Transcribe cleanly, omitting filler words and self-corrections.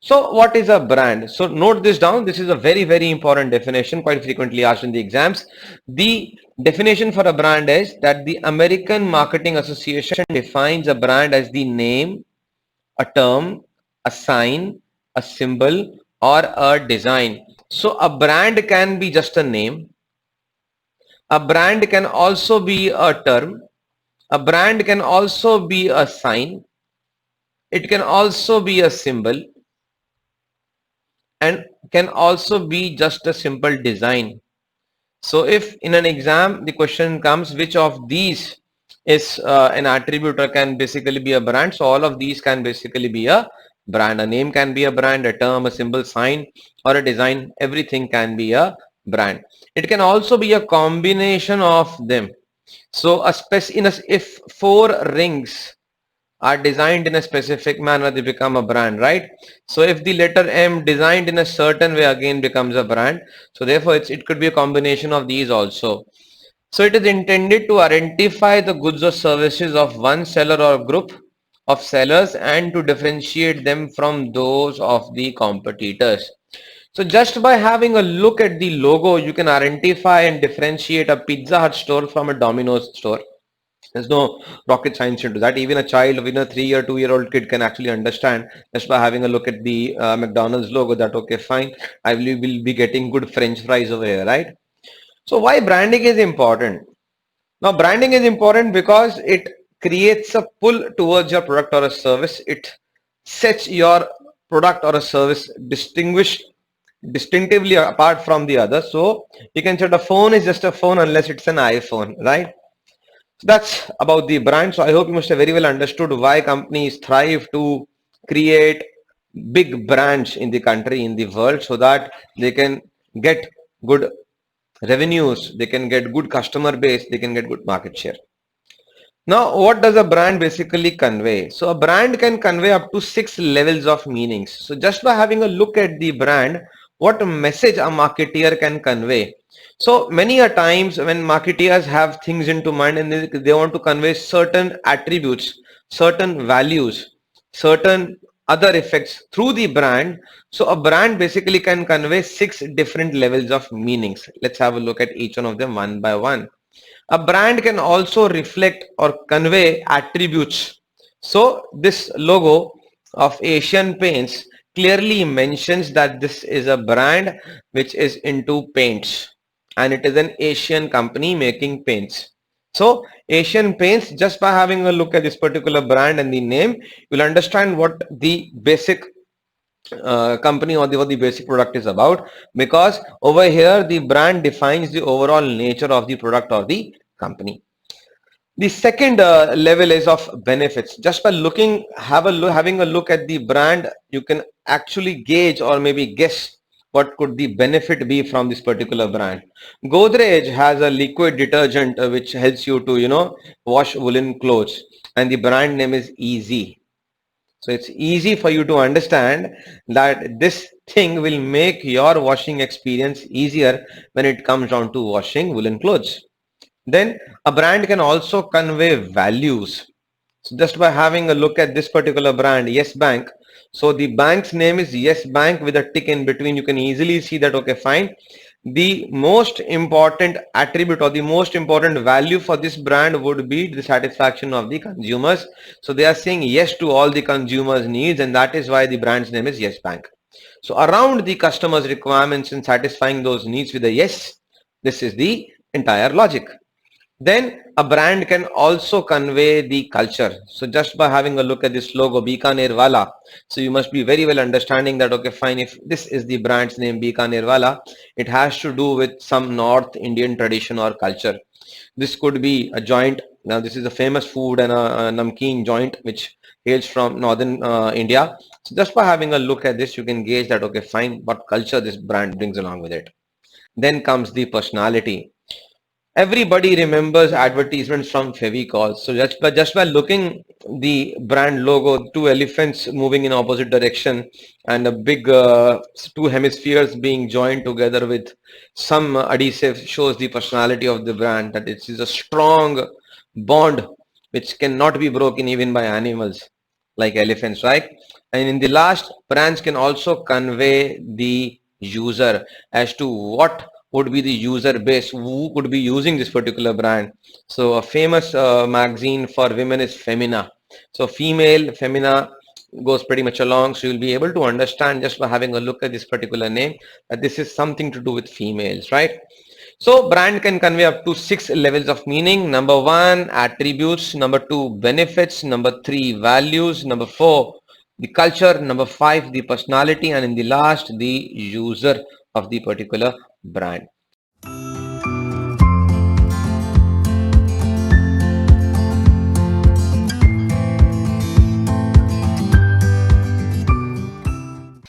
So what is a brand? So note this down. This is a very, very important definition, quite frequently asked in the exams. The definition for a brand is that the American Marketing Association defines a brand as the name, a term, a sign, a symbol, or a design. So a brand can be just a name. A brand can also be a term. A brand can also be a sign. It can also be a symbol and can also be just a simple design. So if in an exam the question comes which of these is an attribute or can basically be a brand, so all of these can basically be a brand. A name can be a brand, a term, a symbol, sign, or a design. Everything can be a brand. It can also be a combination of them. So if four rings are designed in a specific manner, they become a brand, right? So if the letter M designed in a certain way again becomes a brand. So therefore it could be a combination of these also. So it is intended to identify the goods or services of one seller or group of sellers and to differentiate them from those of the competitors. So just by having a look at the logo, you can identify and differentiate a Pizza Hut store from a Domino's store. There's no rocket science into that. Even a child, even a 3 year, 2 year old kid can actually understand just by having a look at the McDonald's logo that, okay, fine, I will be getting good French fries over here, right? So why branding is important? Now, branding is important because it creates a pull towards your product or a service. It sets your product or a service distinctively apart from the other. So you can say the phone is just a phone unless it's an iPhone, right? So that's about the brand. So I hope you must have very well understood why companies thrive to create big brands in the country, in the world, so that they can get good revenues, they can get good customer base, they can get good market share. Now, what does a brand basically convey? So a brand can convey up to 6 levels of meanings. So just by having a look at the brand, what message a marketeer can convey. So many a times when marketeers have things into mind and they want to convey certain attributes, certain values, certain other effects through the brand. So a brand basically can convey 6 different levels of meanings. Let's have a look at each one of them one by one. A brand can also reflect or convey attributes. So this logo of Asian Paints clearly mentions that this is a brand which is into paints and it is an Asian company making paints. So Asian Paints, just by having a look at this particular brand and the name, you'll understand what the basic company or what the basic product is about, because over here the brand defines the overall nature of the product or the company. The second level is of benefits. Just by having a look at the brand, you can actually gauge or maybe guess what could the benefit be from this particular brand. Godrej has a liquid detergent which helps you to wash woolen clothes, and the brand name is Easy. So it's easy for you to understand that this thing will make your washing experience easier when it comes down to washing woolen clothes. Then a brand can also convey values. So just by having a look at this particular brand, Yes Bank. So the bank's name is Yes Bank with a tick in between. You can easily see that, okay, fine. The most important attribute or the most important value for this brand would be the satisfaction of the consumers. So they are saying yes to all the consumers' needs, and that is why the brand's name is Yes Bank. So around the customer's requirements and satisfying those needs with a yes, this is the entire logic. Then a brand can also convey the culture. So just by having a look at this logo, Bikaner Wala, so you must be very well understanding that, okay, fine, if this is the brand's name, Bikaner Wala, it has to do with some North Indian tradition or culture. This could be a joint. Now this is a famous food and a namkeen joint which hails from northern India. So just by having a look at this, you can gauge that, okay, fine, what culture this brand brings along with it. Then comes the personality. Everybody remembers advertisements from Fevicol. So just by looking the brand logo, two elephants moving in opposite direction and a big two hemispheres being joined together with some adhesive shows the personality of the brand, that it is a strong bond which cannot be broken even by animals like elephants, right? And in the last, brands can also convey the user as to what would be the user base who could be using this particular brand. So a famous magazine for women is Femina. So female, Femina goes pretty much along. So you'll be able to understand just by having a look at this particular name that this is something to do with females, right? So brand can convey up to 6 levels of meaning. Number 1, attributes. Number 2, benefits. Number 3, values. Number 4, the culture. Number 5, the personality. And in the last, the user of the particular brand.